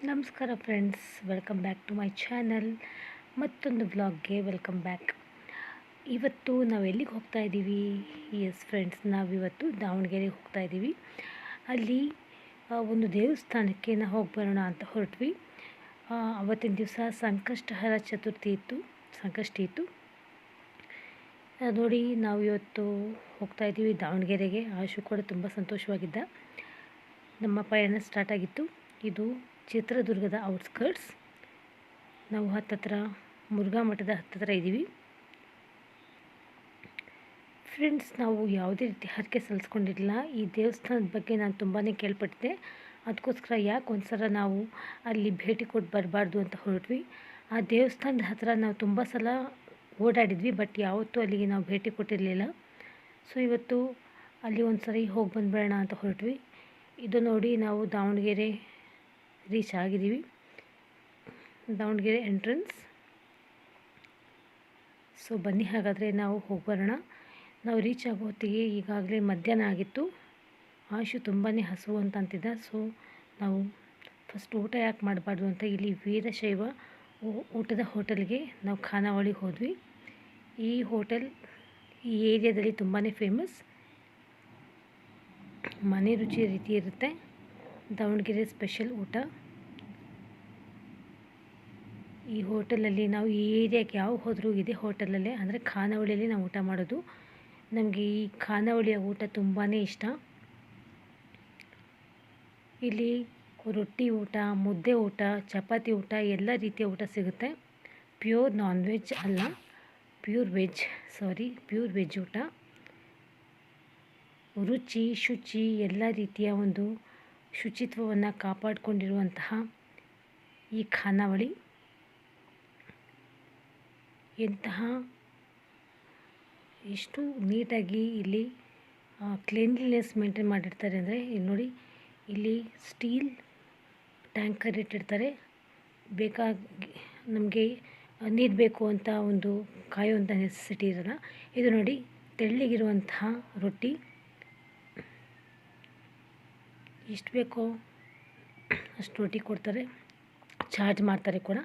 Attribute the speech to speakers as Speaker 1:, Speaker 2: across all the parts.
Speaker 1: ನಮಸ್ಕಾರ friends, welcome back to my channel. ಮತ್ತೊಂದು ವ್ಲಾಗ್ಗೆ ವೆಲ್ಕಮ್ ಬ್ಯಾಕ್. ಇವತ್ತು ನಾವು ಎಲ್ಲಿಗೆ ಹೋಗ್ತಾ ಇದ್ದೀವಿ? ಎಸ್ ಫ್ರೆಂಡ್ಸ್, ನಾವಿವತ್ತು ದಾವಣಗೆರೆಗೆ ಹೋಗ್ತಾ ಇದ್ದೀವಿ. ಅಲ್ಲಿ ಒಂದು ದೇವಸ್ಥಾನಕ್ಕೆ ನಾವು ಹೋಗಿ ಬರೋಣ ಅಂತ ಹೊರಟ್ವಿ. ಅವತ್ತಿನ ದಿವಸ ಸಂಕಷ್ಟಹರ ಚತುರ್ಥಿ ಸಂಕಷ್ಟಿ ಇತ್ತು. ನೋಡಿ, ನಾವು ಇವತ್ತು ಹೋಗ್ತಾ ಇದ್ದೀವಿ ದಾವಣಗೆರೆಗೆ. ಆಶು ಕೂಡ ತುಂಬ ಸಂತೋಷವಾಗಿದ್ದ. ನಮ್ಮ ಪಯಣ ಸ್ಟಾರ್ಟ್ ಆಗಿತ್ತು. ಇದು ಚಿತ್ರದುರ್ಗದ ಔಟ್ಸ್ಕರ್ಟ್ಸ್. ನಾವು ಹತ್ತತ್ರ ಮುರುಘಾ ಮಠದ ಹತ್ತತ್ರ ಇದ್ದೀವಿ ಫ್ರೆಂಡ್ಸ್. ನಾವು ಯಾವುದೇ ರೀತಿ ಹರಕೆ ಸಲ್ಲಿಸ್ಕೊಂಡಿರಲಿಲ್ಲ. ಈ ದೇವಸ್ಥಾನದ ಬಗ್ಗೆ ನಾನು ತುಂಬಾ ಕೇಳ್ಪಟ್ಟಿದ್ದೆ. ಅದಕ್ಕೋಸ್ಕರ ಯಾಕೆ ಒಂದು ಸಲ ನಾವು ಅಲ್ಲಿ ಭೇಟಿ ಕೊಟ್ಟು ಬರಬಾರ್ದು ಅಂತ ಹೊರಟ್ವಿ. ಆ ದೇವಸ್ಥಾನದ ಹತ್ತಿರ ನಾವು ತುಂಬ ಸಲ ಓಡಾಡಿದ್ವಿ, ಬಟ್ ಯಾವತ್ತೂ ಅಲ್ಲಿಗೆ ನಾವು ಭೇಟಿ ಕೊಟ್ಟಿರಲಿಲ್ಲ. ಸೊ ಇವತ್ತು ಅಲ್ಲಿ ಒಂದು ಸರಿ ಹೋಗಿ ಬಂದುಬಿಡೋಣ ಅಂತ ಹೊರಟ್ವಿ. ಇದು ನೋಡಿ, ನಾವು ದಾವಣಗೆರೆ ರೀಚ್ ಆಗಿದ್ದೀವಿ. ದಾವಣಗೆರೆ ಎಂಟ್ರೆನ್ಸ್. ಸೊ ಬನ್ನಿ, ಹಾಗಾದರೆ ನಾವು ಹೋಗಿ ಬರೋಣ. ನಾವು ರೀಚ್ ಆಗೋ ಹೊತ್ತಿಗೆ ಈಗಾಗಲೇ ಮಧ್ಯಾಹ್ನ ಆಗಿತ್ತು. ಆಶು ತುಂಬಾ ಹಸಿವು ಅಂತ ಅಂತಿದ್ದ. ಸೊ ನಾವು ಫಸ್ಟ್ ಊಟ ಯಾಕೆ ಮಾಡಬಾರ್ದು ಅಂತ ಇಲ್ಲಿ ವೀರಶೈವ ಊಟದ ಹೋಟೆಲ್ಗೆ ನಾವು ಖಾನಾವಳಿಗೆ ಹೋದ್ವಿ. ಈ ಹೋಟೆಲ್ ಈ ಏರಿಯಾದಲ್ಲಿ ತುಂಬಾ ಫೇಮಸ್. ಮನೆ ರುಚಿ ರೀತಿ ಇರುತ್ತೆ. ದಾವಣಗೆರೆ ಸ್ಪೆಷಲ್ ಊಟ. ಈ ಹೋಟೆಲಲ್ಲಿ ನಾವು ಈ ಏರಿಯಾಕ್ಕೆ ಯಾವ ಹೋದರೂ ಇದೇ ಹೋಟೆಲಲ್ಲೇ, ಅಂದರೆ ಖಾನಾವಳಿಯಲ್ಲಿ ನಾವು ಊಟ ಮಾಡೋದು. ನಮಗೆ ಈ ಖಾನಾವಳಿಯ ಊಟ ತುಂಬಾ ಇಷ್ಟ. ಇಲ್ಲಿ ರೊಟ್ಟಿ ಊಟ, ಮುದ್ದೆ ಊಟ, ಚಪಾತಿ ಊಟ, ಎಲ್ಲ ರೀತಿಯ ಊಟ ಸಿಗುತ್ತೆ. ಪ್ಯೂರ್ ನಾನ್ ವೆಜ್ ಅಲ್ಲ, ಪ್ಯೂರ್ ವೆಜ್ ಊಟ. ರುಚಿ, ಶುಚಿ, ಎಲ್ಲ ರೀತಿಯ ಒಂದು ಶುಚಿತ್ವವನ್ನು ಕಾಪಾಡಿಕೊಂಡಿರುವಂತಹ ಈ ಖಾನಾವಳಿ ಎಷ್ಟು ನೀಟಾಗಿ ಇಲ್ಲಿ ಕ್ಲೀನ್ಲಿನೆಸ್ ಮೇಂಟೈನ್ ಮಾಡಿರ್ತಾರೆ ಅಂದರೆ, ಇಲ್ಲಿ ನೋಡಿ, ಇಲ್ಲಿ ಸ್ಟೀಲ್ ಟ್ಯಾಂಕರ್ ಇಟ್ಟಿರ್ತಾರೆ. ಬೇಕಾಗಿ ನಮಗೆ ನೀರು ಬೇಕು ಅಂತ ಒಂದು ಕಾಯುವಂಥ ನೆಸೆಸಿಟಿ ಇರೋಲ್ಲ. ಇದು ನೋಡಿ, ತೆಳ್ಳಗಿರುವಂತಹ ರೊಟ್ಟಿ. ಎಷ್ಟು ಬೇಕೋ ಅಷ್ಟು ರೊಟ್ಟಿ ಕೊಡ್ತಾರೆ, ಚಾರ್ಜ್ ಮಾಡ್ತಾರೆ ಕೂಡ.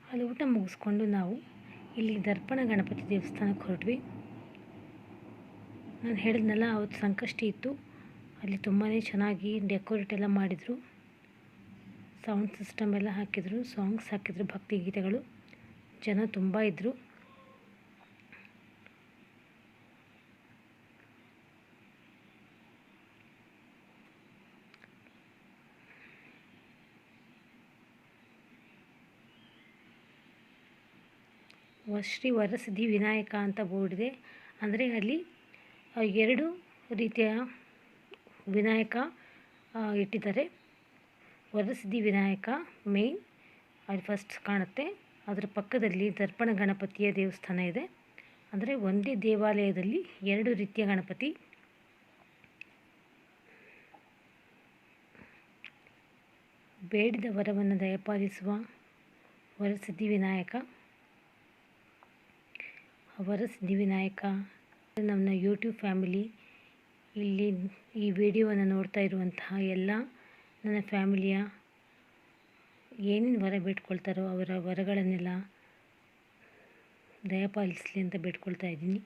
Speaker 1: ಅಲ್ಲಿ ಊಟ ಮುಗಿಸ್ಕೊಂಡು ನಾವು ಇಲ್ಲಿ ದರ್ಪಣ ಗಣಪತಿ ದೇವಸ್ಥಾನಕ್ಕೆ ಹೊರಟ್ವಿ. ನಾನು ಹೇಳಿದ್ನಲ್ಲ, ಅವತ್ತು ಸಂಕಷ್ಟಿ ಇತ್ತು. ಅಲ್ಲಿ ತುಂಬಾ ಚೆನ್ನಾಗಿ ಡೆಕೋರೇಟ್ ಎಲ್ಲ ಮಾಡಿದರು. ಸೌಂಡ್ ಸಿಸ್ಟಮ್ ಎಲ್ಲ ಹಾಕಿದರು, ಸಾಂಗ್ಸ್ ಹಾಕಿದರು, ಭಕ್ತಿಗೀತೆಗಳು. ಜನ ತುಂಬ ಇದ್ದರು. ಶ್ರೀ ವರಸಿದ್ಧಿ ವಿನಾಯಕ ಅಂತ ಬೋರ್ಡ್ ಇದೆ. ಅಂದರೆ ಅಲ್ಲಿ 2 ರೀತಿಯ ವಿನಾಯಕ ಇಟ್ಟಿದ್ದಾರೆ. ವರಸಿದ್ಧಿ ವಿನಾಯಕ ಮೇನ್ ಅಲ್ಲಿ ಫಸ್ಟ್ ಕಾಣುತ್ತೆ. ಅದರ ಪಕ್ಕದಲ್ಲಿ ದರ್ಪಣ ಗಣಪತಿಯ ದೇವಸ್ಥಾನ ಇದೆ. ಅಂದರೆ ಒಂದೇ ದೇವಾಲಯದಲ್ಲಿ 2 ರೀತಿಯ ಗಣಪತಿ. ಬೇಡಿದ ವರವನ್ನು ದಯಪಾಲಿಸುವ ವರಸಿದ್ಧಿ ವಿನಾಯಕ. ನನ್ನ ಯೂಟ್ಯೂಬ್ ಫ್ಯಾಮಿಲಿ, ಇಲ್ಲಿ ಈ ವಿಡಿಯೋವನ್ನು ನೋಡ್ತಾ ಇರುವಂತಹ ಎಲ್ಲ ನನ್ನ ಫ್ಯಾಮಿಲಿಯ ಏನೇನು ವರ ಬೇಡ್ಕೊಳ್ತಾರೋ ಅವರ ವರಗಳನ್ನೆಲ್ಲ ದಯಪಾಲಿಸಲಿ ಅಂತ ಬೇಡ್ಕೊಳ್ತಾ ಇದ್ದೀನಿ.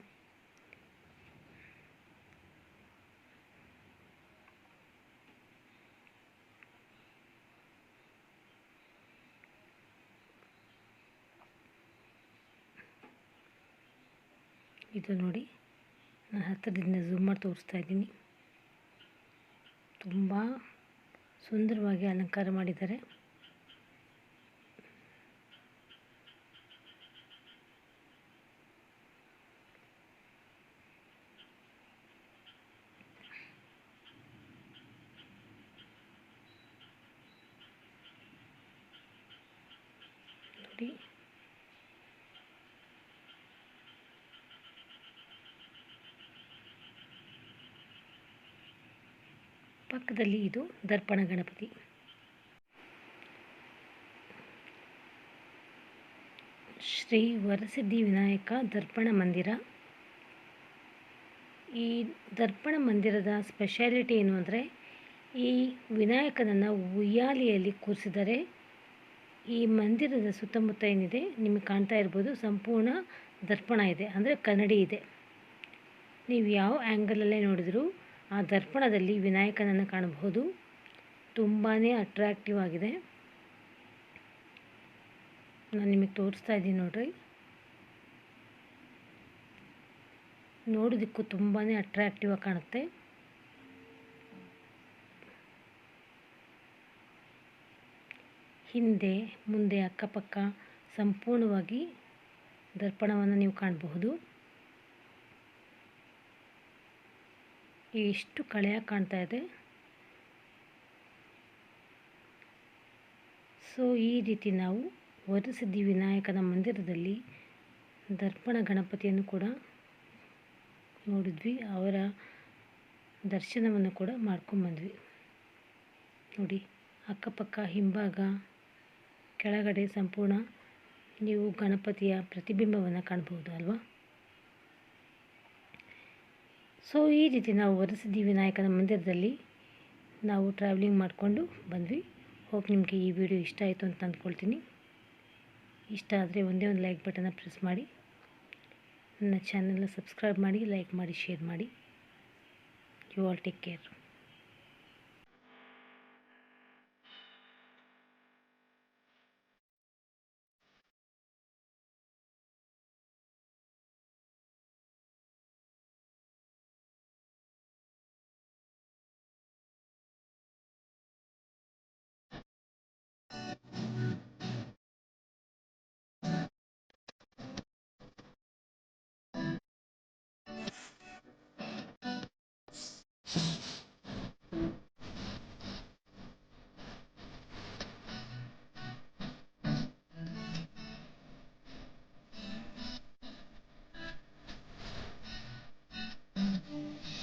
Speaker 1: ಇದು ನೋಡಿ, ನಾನು ಹತ್ತಿರದಿಂದ ಝೂಮ್ ಮಾಡಿ ತೋರಿಸ್ತಾ ಇದ್ದೀನಿ. ತುಂಬ ಸುಂದರವಾಗಿ ಅಲಂಕಾರ ಮಾಡಿದ್ದಾರೆ. ನೋಡಿ, ಪಕ್ಕದಲ್ಲಿ ಇದು ದರ್ಪಣ ಗಣಪತಿ. ಶ್ರೀ ವರಸಿದ್ಧಿ ವಿನಾಯಕ ದರ್ಪಣ ಮಂದಿರ. ಈ ದರ್ಪಣ ಮಂದಿರದ ಸ್ಪೆಷಾಲಿಟಿ ಏನು ಅಂದರೆ, ಈ ವಿನಾಯಕನನ್ನು ಉಯ್ಯಾಲೆಯಲ್ಲಿ ಕೂರಿಸಿದರೆ ಈ ಮಂದಿರದ ಸುತ್ತಮುತ್ತ ಏನಿದೆ ನಿಮಗೆ ಕಾಣ್ತಾ ಇರ್ಬೋದು, ಸಂಪೂರ್ಣ ದರ್ಪಣ ಇದೆ, ಅಂದರೆ ಕನ್ನಡಿ ಇದೆ. ನೀವು ಯಾವ ಆ್ಯಂಗಲಲ್ಲೇ ನೋಡಿದರೂ ಆ ದರ್ಪಣದಲ್ಲಿ ವಿನಾಯಕನನ್ನು ಕಾಣಬಹುದು. ತುಂಬಾ ಅಟ್ರಾಕ್ಟಿವ್ ಆಗಿದೆ. ನಾನು ನಿಮಗೆ ತೋರಿಸ್ತಾ ಇದ್ದೀನಿ ನೋಡ್ರಿ. ನೋಡೋದಕ್ಕೂ ತುಂಬಾ ಅಟ್ರಾಕ್ಟಿವ್ ಆಗಿ ಕಾಣುತ್ತೆ. ಹಿಂದೆ ಮುಂದೆ ಅಕ್ಕಪಕ್ಕ ಸಂಪೂರ್ಣವಾಗಿ ದರ್ಪಣವನ್ನು ನೀವು ಕಾಣಬಹುದು. ಎಷ್ಟು ಕಳೆಯಾಗಿ ಕಾಣ್ತಾ ಇದೆ. ಸೊ ಈ ರೀತಿ ನಾವು ವರಸಿದ್ಧಿ ವಿನಾಯಕನ ಮಂದಿರದಲ್ಲಿ ದರ್ಪಣ ಗಣಪತಿಯನ್ನು ಕೂಡ ನೋಡಿದ್ವಿ. ಅವರ ದರ್ಶನವನ್ನು ಕೂಡ ಮಾಡ್ಕೊಂಬಂದ್ವಿ. ನೋಡಿ, ಅಕ್ಕಪಕ್ಕ ಹಿಂಭಾಗ ಕೆಳಗಡೆ ಸಂಪೂರ್ಣ ನೀವು ಗಣಪತಿಯ ಪ್ರತಿಬಿಂಬವನ್ನು ಕಾಣಬಹುದು ಅಲ್ವಾ. ಸೊ ಈ ರೀತಿ ನಾವು ವರಸಿದ್ಧಿ ವಿನಾಯಕನ ಮಂದಿರದಲ್ಲಿ ನಾವು ಟ್ರಾವೆಲಿಂಗ್ ಮಾಡಿಕೊಂಡು ಬಂದ್ವಿ. ಹೋಪ್ ನಿಮಗೆ ಈ ವಿಡಿಯೋ ಇಷ್ಟ ಆಯಿತು ಅಂತ ಅಂದ್ಕೊಳ್ತೀನಿ. ಇಷ್ಟ ಆದರೆ ಒಂದೇ ಒಂದು ಲೈಕ್ ಬಟನ್ನ ಪ್ರೆಸ್ ಮಾಡಿ, ನನ್ನ ಚಾನಲ್ನ ಸಬ್ಸ್ಕ್ರೈಬ್ ಮಾಡಿ, ಲೈಕ್ ಮಾಡಿ, ಶೇರ್ ಮಾಡಿ. You all take care.